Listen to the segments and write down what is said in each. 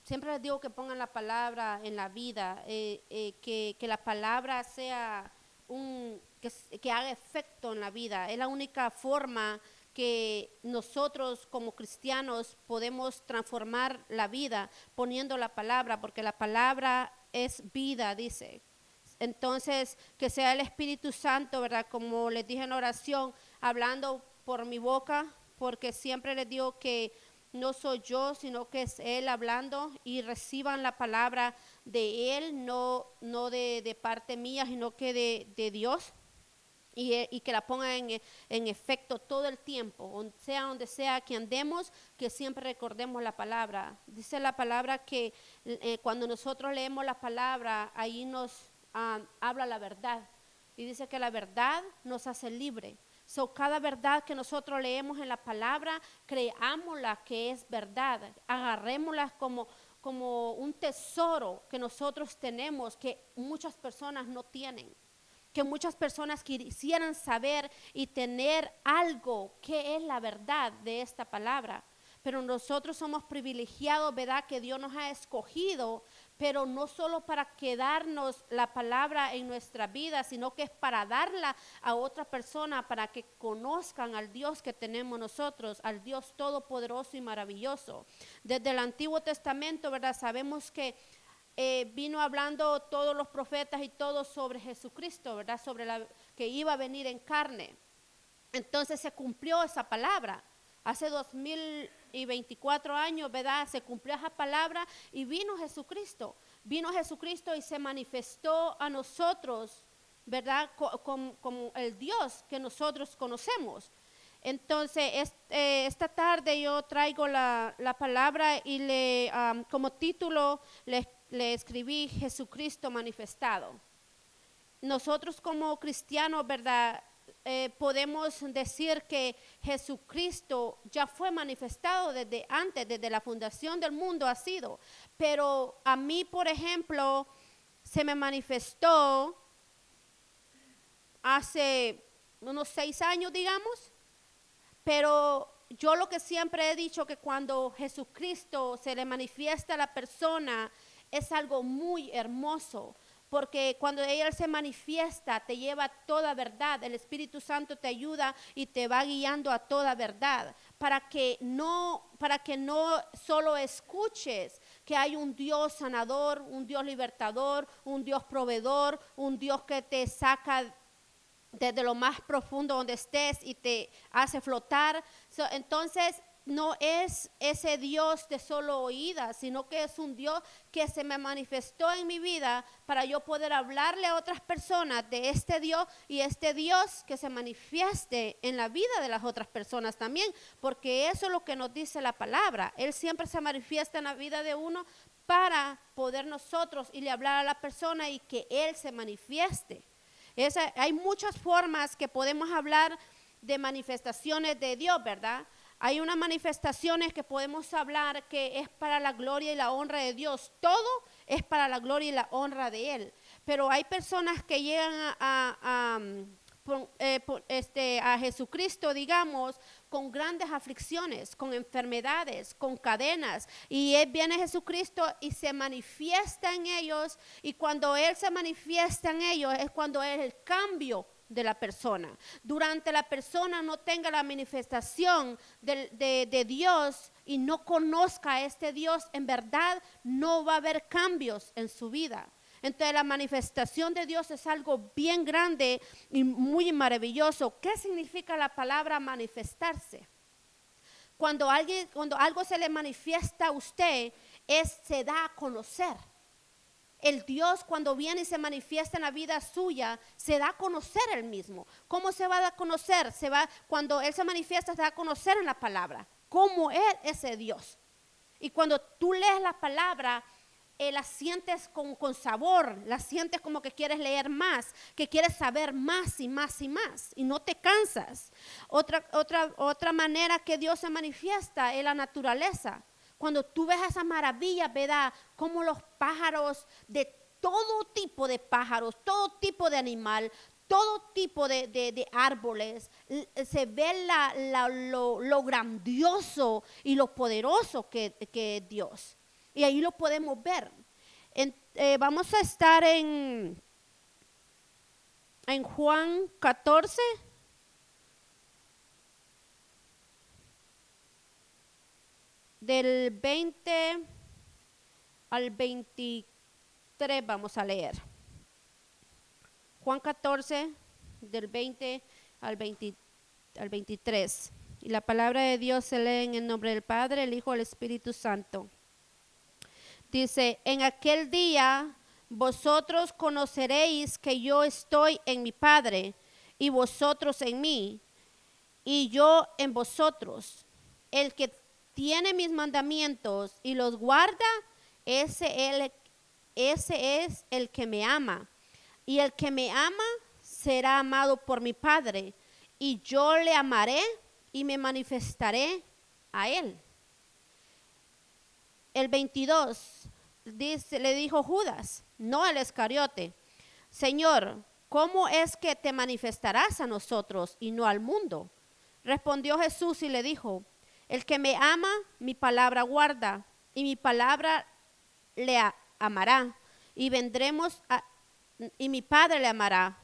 siempre les digo que pongan la palabra en la vida, que la palabra sea que haga efecto en la vida. Es la única forma que nosotros como cristianos podemos transformar la vida poniendo la palabra, porque la palabra es vida, dice. Entonces, que sea el Espíritu Santo, ¿verdad? Como les dije en oración, hablando por mi boca, porque siempre les digo que no soy yo, sino que es Él hablando, y reciban la palabra de Él, no de parte mía, sino que de Dios. Y que la pongan en efecto todo el tiempo, donde sea que andemos, que siempre recordemos la palabra. Dice la palabra que cuando nosotros leemos la palabra, ahí nos habla la verdad. Y dice que la verdad nos hace libre. Cada verdad que nosotros leemos en la palabra, creámosla que es verdad, agarrémosla como un tesoro que nosotros tenemos, que muchas personas no tienen, que muchas personas quisieran saber y tener algo que es la verdad de esta palabra. Pero nosotros somos privilegiados, ¿verdad? Que Dios nos ha escogido, pero no solo para quedarnos la palabra en nuestra vida, sino que es para darla a otra persona, para que conozcan al Dios que tenemos nosotros, al Dios todopoderoso y maravilloso. Desde el Antiguo Testamento, ¿verdad? Sabemos que vino hablando todos los profetas y todos sobre Jesucristo, ¿verdad? Sobre que iba a venir en carne. Entonces se cumplió esa palabra. Hace 2024 años, ¿verdad? Se cumplió esa palabra y vino Jesucristo. Vino Jesucristo y se manifestó a nosotros, ¿verdad? Como el Dios que nosotros conocemos. Entonces, esta tarde yo traigo la palabra y como título le escribí Jesucristo manifestado. Nosotros como cristianos, ¿verdad? Podemos decir que Jesucristo ya fue manifestado desde antes, desde la fundación del mundo ha sido. Pero a mí, por ejemplo, se me manifestó hace unos 6 años, digamos. Pero yo lo que siempre he dicho que cuando Jesucristo se le manifiesta a la persona es algo muy hermoso, porque cuando Él se manifiesta te lleva a toda verdad. El Espíritu Santo te ayuda y te va guiando a toda verdad, para que no solo escuches que hay un Dios sanador, un Dios libertador, un Dios proveedor, un Dios que te saca desde lo más profundo donde estés y te hace flotar. Entonces no es ese Dios de solo oídas, sino que es un Dios que se me manifestó en mi vida para yo poder hablarle a otras personas de este Dios, y este Dios que se manifieste en la vida de las otras personas también, porque eso es lo que nos dice la palabra. Él siempre se manifiesta en la vida de uno para poder nosotros irle a hablar a la persona y que Él se manifieste. Hay muchas formas que podemos hablar de manifestaciones de Dios, ¿verdad? Hay unas manifestaciones que podemos hablar que es para la gloria y la honra de Dios. Todo es para la gloria y la honra de Él. Pero hay personas que llegan a Jesucristo, digamos, con grandes aflicciones, con enfermedades, con cadenas, y Él viene Jesucristo y se manifiesta en ellos, y cuando Él se manifiesta en ellos es cuando es el cambio de la persona. Durante la persona no tenga la manifestación de Dios y no conozca a este Dios, en verdad no va a haber cambios en su vida. Entonces la manifestación de Dios es algo bien grande y muy maravilloso. ¿Qué significa la palabra manifestarse? Cuando algo se le manifiesta a usted, se da a conocer. El Dios, cuando viene y se manifiesta en la vida suya, se da a conocer Él mismo. ¿Cómo se va a dar a conocer? Cuando Él se manifiesta, se da a conocer en la palabra, cómo Él es ese Dios. Y cuando tú lees la palabra, la sientes con sabor, la sientes como que quieres leer más, que quieres saber más y más y más, y no te cansas. Otra manera que Dios se manifiesta es la naturaleza. Cuando tú ves esas maravillas, ¿verdad? Como los pájaros, de todo tipo de pájaros, todo tipo de animal, todo tipo de árboles, se ve lo grandioso y lo poderoso que es Dios. Y ahí lo podemos ver. Vamos a estar en Juan 14. Del 20 al 23 vamos a leer. Juan 14, del 20 al 23. Y la palabra de Dios se lee en el nombre del Padre, el Hijo y el Espíritu Santo. Dice, en aquel día vosotros conoceréis que yo estoy en mi Padre y vosotros en mí y yo en vosotros. El que tiene mis mandamientos y los guarda, ese es el que me ama. Y el que me ama será amado por mi Padre, y yo le amaré y me manifestaré a él. El 22 le dijo Judas, no el Iscariote, Señor, ¿cómo es que te manifestarás a nosotros y no al mundo? Respondió Jesús y le dijo, el que me ama, mi palabra guarda, y mi palabra le amará, y mi Padre le amará,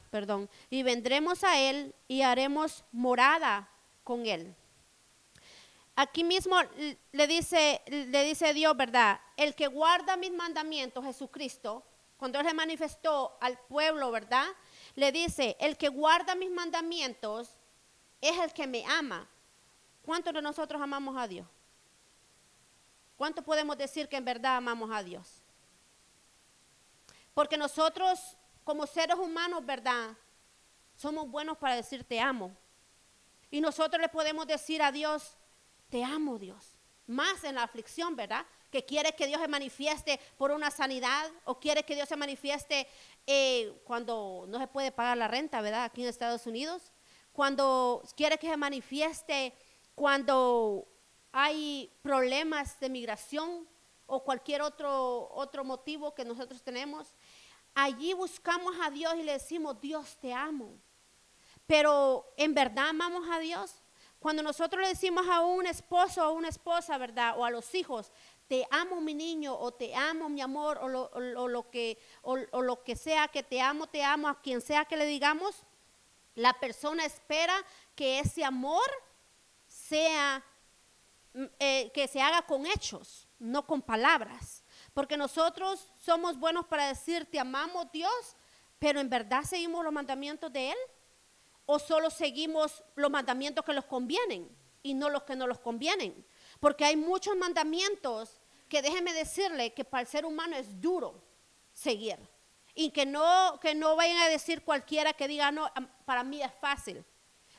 y vendremos a él y haremos morada con él. Aquí mismo le dice Dios, ¿verdad? El que guarda mis mandamientos, Jesucristo, cuando él se manifestó al pueblo, ¿verdad? Le dice, el que guarda mis mandamientos es el que me ama. ¿Cuántos de nosotros amamos a Dios? ¿Cuánto podemos decir que en verdad amamos a Dios? Porque nosotros como seres humanos, ¿verdad? Somos buenos para decir te amo. Y nosotros le podemos decir a Dios, te amo, Dios. Más en la aflicción, ¿verdad? Que quiere que Dios se manifieste por una sanidad, o quiere que Dios se manifieste cuando no se puede pagar la renta, ¿verdad? Aquí en Estados Unidos. Cuando quiere que se manifieste cuando hay problemas de migración o cualquier otro motivo que nosotros tenemos. Allí buscamos a Dios y le decimos, Dios, te amo. Pero ¿en verdad amamos a Dios? Cuando nosotros le decimos a un esposo o a una esposa, ¿verdad? O a los hijos, te amo mi niño, o te amo mi amor, o lo que sea que te amo, a quien sea que le digamos, la persona espera que ese amor que se haga con hechos, no con palabras. Porque nosotros somos buenos para decir te amamos, Dios, pero ¿en verdad seguimos los mandamientos de Él? ¿O solo seguimos los mandamientos que nos convienen y no los que no nos convienen? Porque hay muchos mandamientos que déjeme decirle que para el ser humano es duro seguir. Y que no vayan a decir cualquiera que diga, no, para mí es fácil.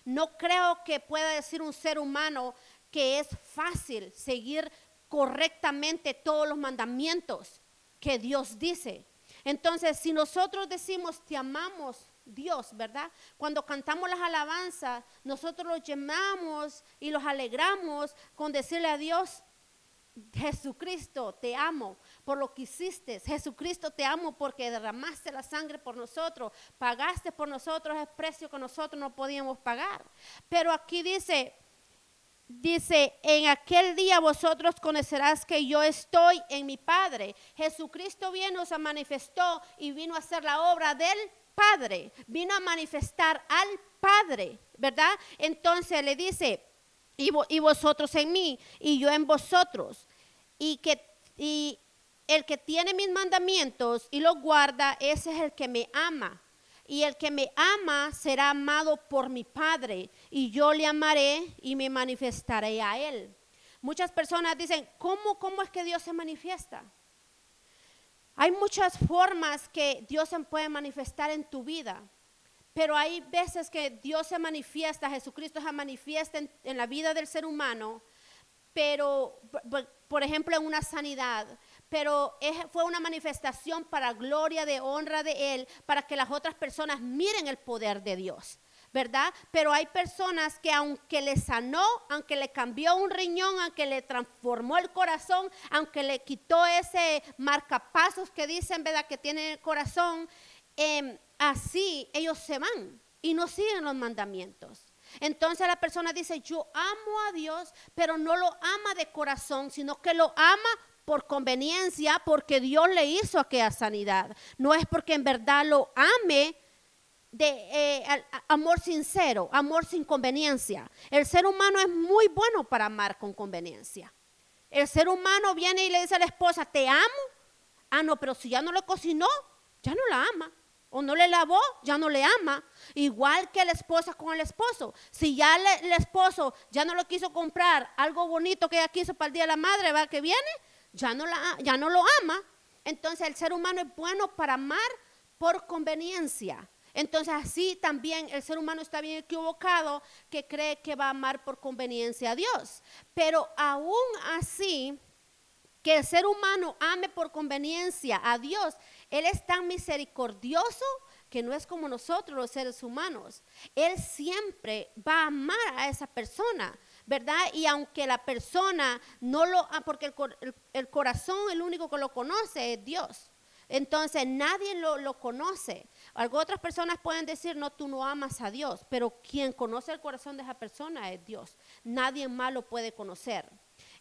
No creo que pueda decir un ser humano que es fácil seguir correctamente todos los mandamientos que Dios dice. Entonces, si nosotros decimos te amamos, Dios, ¿verdad? Cuando cantamos las alabanzas, nosotros los llamamos y los alegramos con decirle a Dios, Jesucristo, te amo por lo que hiciste. Jesucristo, te amo porque derramaste la sangre por nosotros, pagaste por nosotros el precio que nosotros no podíamos pagar. Pero aquí dice, en aquel día vosotros conocerás que yo estoy en mi Padre. Jesucristo vino, se manifestó y vino a hacer la obra del Padre. Vino a manifestar al Padre, ¿verdad? Entonces le dice, y vosotros en mí, y yo en vosotros. Y el que tiene mis mandamientos y los guarda, ese es el que me ama. Y el que me ama será amado por mi Padre, y yo le amaré y me manifestaré a él. Muchas personas dicen, ¿cómo es que Dios se manifiesta? Hay muchas formas que Dios se puede manifestar en tu vida, pero hay veces que Dios se manifiesta, Jesucristo se manifiesta en la vida del ser humano, pero por ejemplo en una sanidad, pero fue una manifestación para gloria, de honra de Él, para que las otras personas miren el poder de Dios, ¿verdad? Pero hay personas que aunque le sanó, aunque le cambió un riñón, aunque le transformó el corazón, aunque le quitó ese marcapasos que dicen, ¿verdad?, que tiene el corazón, así ellos se van y no siguen los mandamientos. Entonces la persona dice, yo amo a Dios, pero no lo ama de corazón, sino que lo ama por conveniencia, porque Dios le hizo aquella sanidad. No es porque en verdad lo ame de amor sincero, amor sin conveniencia. El ser humano es muy bueno para amar con conveniencia. El ser humano viene y le dice a la esposa, te amo. Ah, no, pero si ya no le cocinó, ya no la ama. O no le lavó, ya no le ama. Igual que la esposa con el esposo. Si ya el esposo ya no le quiso comprar algo bonito que ella quiso para el Día de la Madre, ¿va? Que viene, ya no lo ama. Entonces el ser humano es bueno para amar por conveniencia. Entonces así también el ser humano está bien equivocado que cree que va a amar por conveniencia a Dios. Pero aún así, que el ser humano ame por conveniencia a Dios, Él es tan misericordioso que no es como nosotros los seres humanos. Él siempre va a amar a esa persona, ¿verdad? Y aunque la persona no lo ama, porque el corazón, el único que lo conoce es Dios. Entonces nadie lo conoce. Otras personas pueden decir, no, tú no amas a Dios, pero quien conoce el corazón de esa persona es Dios. Nadie más lo puede conocer.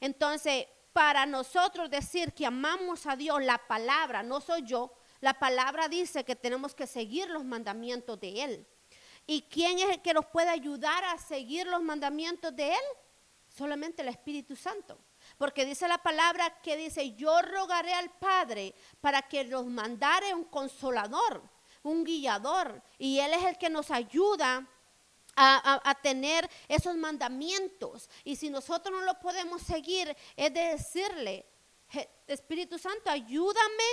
Entonces, para nosotros decir que amamos a Dios, la palabra, no soy yo, la palabra dice que tenemos que seguir los mandamientos de Él. ¿Y quién es el que nos puede ayudar a seguir los mandamientos de Él? Solamente el Espíritu Santo. Porque dice la palabra que dice, yo rogaré al Padre para que nos mandare un consolador, un guiador. Y Él es el que nos ayuda a tener esos mandamientos. Y si nosotros no lo podemos seguir, es de decirle, Espíritu Santo, ayúdame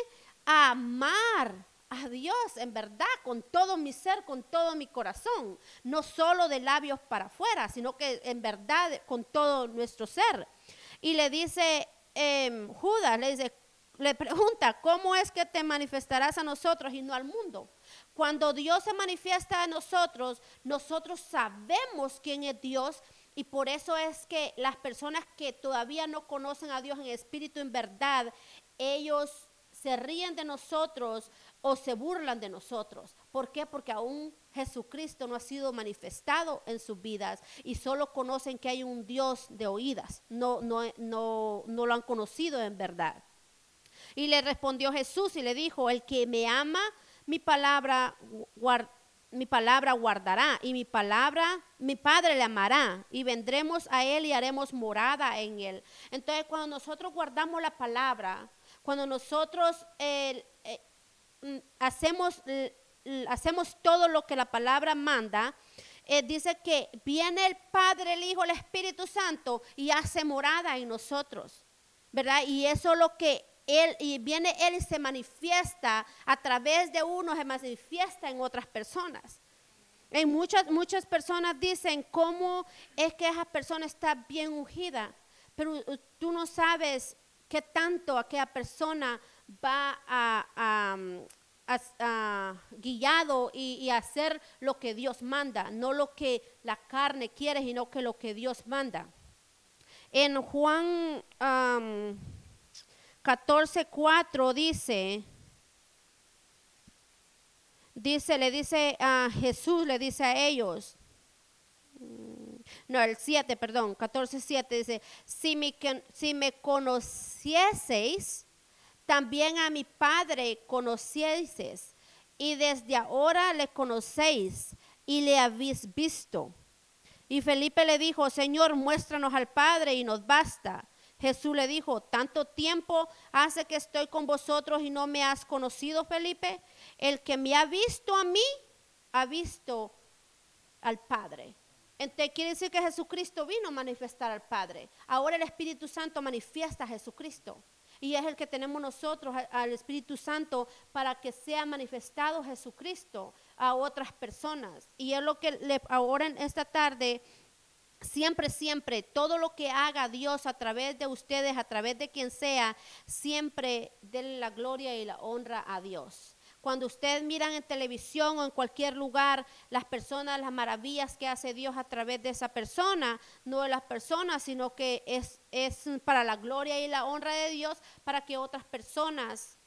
a amar a Dios en verdad, con todo mi ser, con todo mi corazón. No solo de labios para afuera, sino que en verdad con todo nuestro ser. Y le dice Judas, le pregunta, ¿cómo es que te manifestarás a nosotros y no al mundo? Cuando Dios se manifiesta a nosotros, nosotros sabemos quién es Dios, y por eso es que las personas que todavía no conocen a Dios en espíritu, en verdad, ellos se ríen de nosotros o se burlan de nosotros. ¿Por qué? Porque aún Jesucristo no ha sido manifestado en sus vidas y solo conocen que hay un Dios de oídas, no lo han conocido en verdad. Y le respondió Jesús y le dijo, el que me ama, mi palabra guardará, y mi Padre le amará, y vendremos a él y haremos morada en él. Entonces, cuando nosotros guardamos la palabra, cuando nosotros hacemos todo lo que la palabra manda, dice que viene el Padre, el Hijo, el Espíritu Santo y hace morada en nosotros, ¿verdad? Y eso es lo que viene Él y se manifiesta a través de uno, se manifiesta en otras personas. Y muchas personas dicen, ¿cómo es que esa persona está bien ungida? Pero tú no sabes qué tanto aquella persona va guiado y hacer lo que Dios manda, no lo que la carne quiere, sino que lo que Dios manda. En Juan 14:4 le dice a Jesús, le dice a ellos, no, el 7, perdón, 14:7 dice, si me conocieseis, también a mi Padre conocieseis, y desde ahora le conocéis y le habéis visto. Y Felipe le dijo, Señor, muéstranos al Padre y nos basta. Jesús le dijo, ¿tanto tiempo hace que estoy con vosotros y no me has conocido, Felipe? El que me ha visto a mí, ha visto al Padre. Entonces quiere decir que Jesucristo vino a manifestar al Padre. Ahora el Espíritu Santo manifiesta a Jesucristo. Y es el que tenemos nosotros, al Espíritu Santo, para que sea manifestado Jesucristo a otras personas. Y es lo que ahora en esta tarde, siempre, todo lo que haga Dios a través de ustedes, a través de quien sea, siempre denle la gloria y la honra a Dios. Cuando ustedes miran en televisión o en cualquier lugar, las personas, las maravillas que hace Dios a través de esa persona, no de las personas, sino que es para la gloria y la honra de Dios, para que otras personas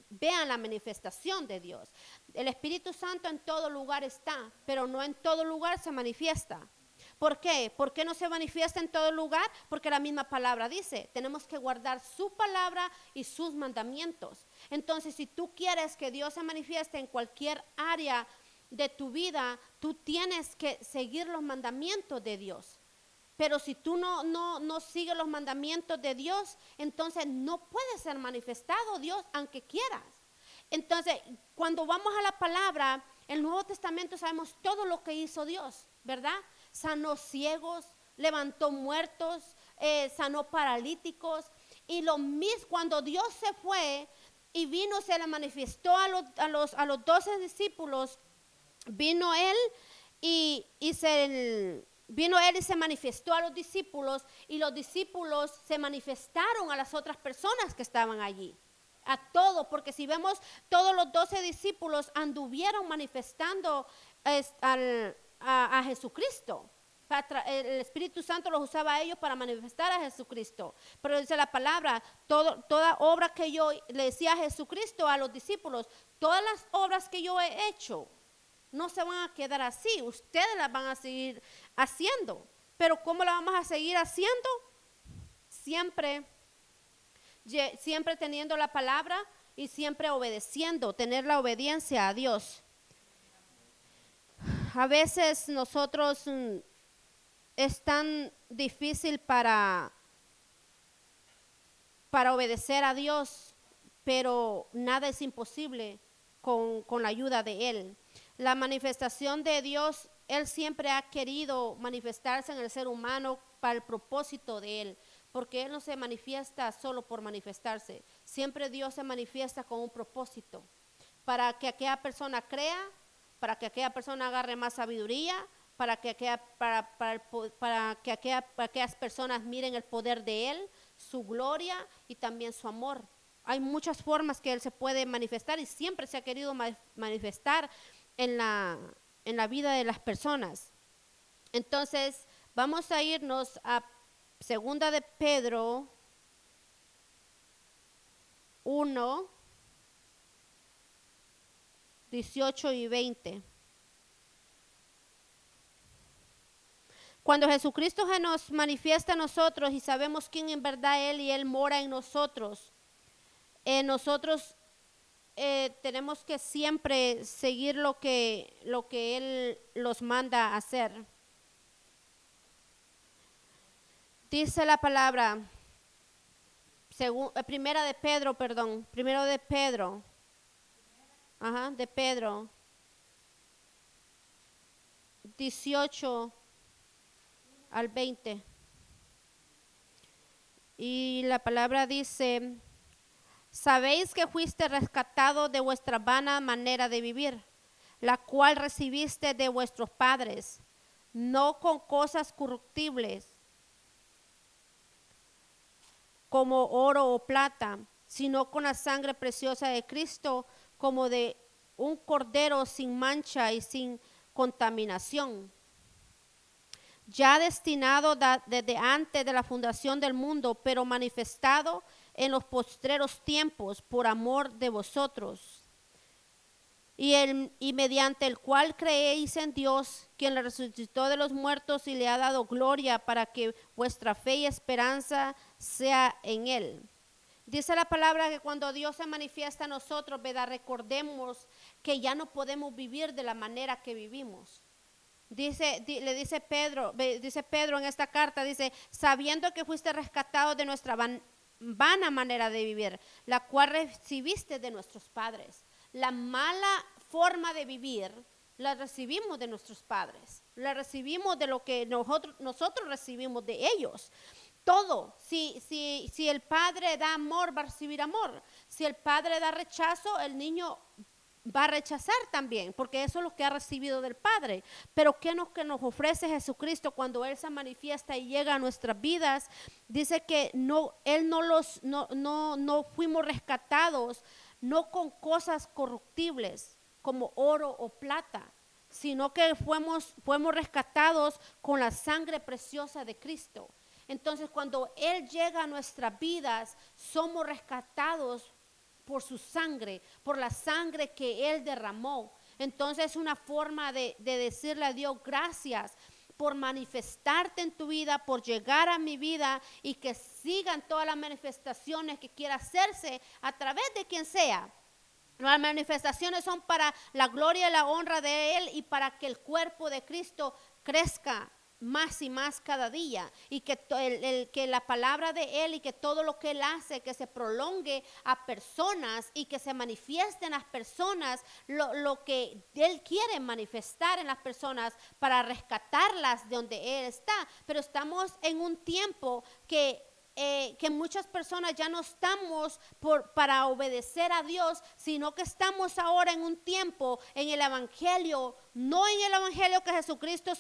vean la manifestación de Dios. El Espíritu Santo en todo lugar está, pero no en todo lugar se manifiesta. ¿Por qué? ¿Por qué no se manifiesta en todo lugar? Porque la misma palabra dice, tenemos que guardar su palabra y sus mandamientos. Entonces, si tú quieres que Dios se manifieste en cualquier área de tu vida, tú tienes que seguir los mandamientos de Dios. Pero si tú no sigues los mandamientos de Dios, entonces no puede ser manifestado Dios aunque quieras. Entonces, cuando vamos a la palabra, el Nuevo Testamento sabemos todo lo que hizo Dios, ¿verdad? Sanó ciegos, levantó muertos, sanó paralíticos. Y lo mismo, cuando Dios se fue y vino, se le manifestó a los 12 discípulos, vino Él y se manifestó a los discípulos, y los discípulos se manifestaron a las otras personas que estaban allí. A todos, porque si vemos, todos los 12 discípulos anduvieron manifestando a Jesucristo. El Espíritu Santo los usaba a ellos para manifestar a Jesucristo. Pero dice la palabra, toda obra que yo le decía a Jesucristo, a los discípulos, todas las obras que yo he hecho no se van a quedar así, ustedes las van a seguir haciendo. Pero ¿cómo la vamos a seguir haciendo? Siempre teniendo la palabra y siempre obedeciendo, tener la obediencia a Dios. A veces nosotros es tan difícil para obedecer a Dios, pero nada es imposible con la ayuda de Él. La manifestación de Dios, Él siempre ha querido manifestarse en el ser humano para el propósito de Él, porque Él no se manifiesta solo por manifestarse. Siempre Dios se manifiesta con un propósito, para que aquella persona crea, para que aquella persona agarre más sabiduría, para que aquellas personas miren el poder de Él, su gloria y también su amor. Hay muchas formas que Él se puede manifestar y siempre se ha querido manifestar en la vida de las personas. Entonces, vamos a irnos a Segunda de Pedro 1, 18 y 20. Cuando Jesucristo se nos manifiesta a nosotros y sabemos quién en verdad Él y Él mora en nosotros, tenemos que siempre seguir lo que Él los manda a hacer. Dice la palabra, primero de Pedro, de Pedro, 18 al 20. Y la palabra dice, sabéis que fuiste rescatado de vuestra vana manera de vivir, la cual recibiste de vuestros padres, no con cosas corruptibles, como oro o plata, sino con la sangre preciosa de Cristo, como de un cordero sin mancha y sin contaminación, ya destinado desde antes de la fundación del mundo, pero manifestado en los postreros tiempos por amor de vosotros, y mediante el cual creéis en Dios, quien le resucitó de los muertos y le ha dado gloria, para que vuestra fe y esperanza sea en Él. Dice la palabra que cuando Dios se manifiesta a nosotros, ¿verdad? Recordemos que ya no podemos vivir de la manera que vivimos. Le dice Pedro en esta carta, dice, sabiendo que fuiste rescatado de nuestra vana manera de vivir, la cual recibiste de nuestros padres. La mala forma de vivir la recibimos de nuestros padres, la recibimos de lo que nosotros recibimos de ellos. Todo, si el padre da amor, va a recibir amor. Si el padre da rechazo, el niño va a rechazar también, porque eso es lo que ha recibido del Padre. Pero ¿qué que nos ofrece Jesucristo cuando Él se manifiesta y llega a nuestras vidas? Dice que no fuimos rescatados, no con cosas corruptibles como oro o plata, sino que fuimos rescatados con la sangre preciosa de Cristo. Entonces, cuando Él llega a nuestras vidas, somos rescatados por su sangre, por la sangre que Él derramó. Entonces es una forma de decirle a Dios gracias por manifestarte en tu vida, por llegar a mi vida y que sigan todas las manifestaciones que quiera hacerse a través de quien sea. Las manifestaciones son para la gloria y la honra de Él y para que el cuerpo de Cristo crezca más y más cada día y que, que la palabra de Él y que todo lo que Él hace, que se prolongue a personas y que se manifieste en las personas lo que Él quiere manifestar en las personas para rescatarlas de donde Él está. Pero estamos en un tiempo que muchas personas ya no estamos para obedecer a Dios, sino que estamos ahora en un tiempo en el evangelio, no en el evangelio que Jesucristo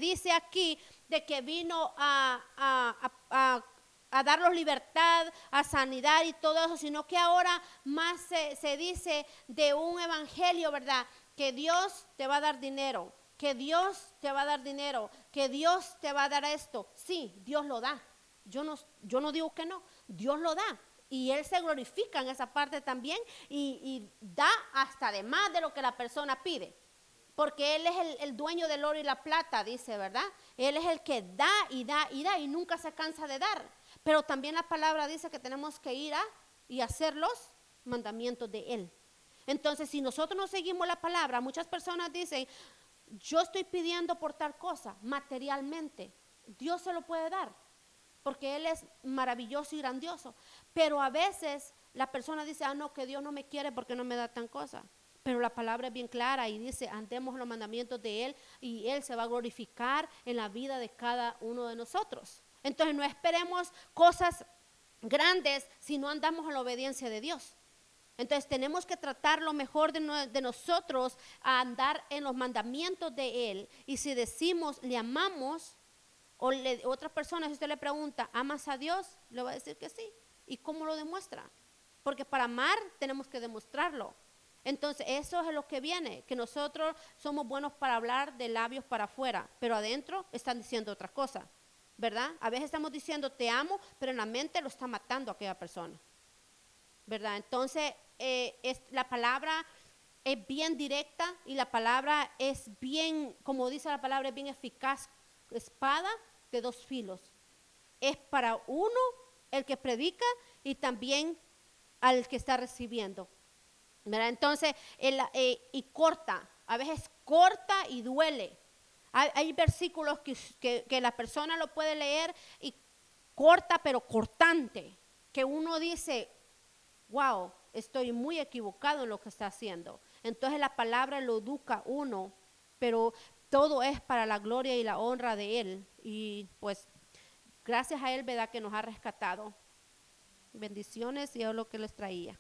dice aquí, de que vino a darnos libertad, a sanidad y todo eso, sino que ahora más se dice de un evangelio, ¿verdad? Que Dios te va a dar dinero, que Dios te va a dar dinero, que Dios te va a dar esto. Sí, Dios lo da. Yo no digo que no, Dios lo da y Él se glorifica en esa parte también y da hasta de más de lo que la persona pide, porque Él es el dueño del oro y la plata, dice, ¿verdad? Él es el que da y da y da y nunca se cansa de dar, pero también la palabra dice que tenemos que ir y hacer los mandamientos de Él. Entonces, si nosotros no seguimos la palabra, muchas personas dicen, yo estoy pidiendo por tal cosa, materialmente, Dios se lo puede dar, porque Él es maravilloso y grandioso. Pero a veces la persona dice, no, que Dios no me quiere porque no me da tan cosa. Pero la palabra es bien clara y dice, andemos los mandamientos de Él y Él se va a glorificar en la vida de cada uno de nosotros. Entonces no esperemos cosas grandes si no andamos en la obediencia de Dios. Entonces tenemos que tratar lo mejor de nosotros a andar en los mandamientos de Él. Y si decimos, le amamos, otras personas, si usted le pregunta, ¿amas a Dios? Le va a decir que sí. ¿Y cómo lo demuestra? Porque para amar tenemos que demostrarlo. Entonces eso es lo que viene, que nosotros somos buenos para hablar de labios para afuera, pero adentro están diciendo otra cosa, ¿verdad? A veces estamos diciendo te amo, pero en la mente lo está matando a aquella persona, ¿verdad? Entonces la palabra es bien directa y la palabra es bien, como dice la palabra, es bien eficaz, espada de dos filos. Es para uno, el que predica, y también al que está recibiendo, ¿verdad? Entonces, y corta, a veces corta y duele. Hay versículos que la persona lo puede leer y corta, pero cortante, que uno dice, wow, estoy muy equivocado en lo que está haciendo. Entonces la palabra lo educa uno, pero todo es para la gloria y la honra de Él. Y pues gracias a Él, ¿verdad?, que nos ha rescatado. Bendiciones, y es lo que les traía.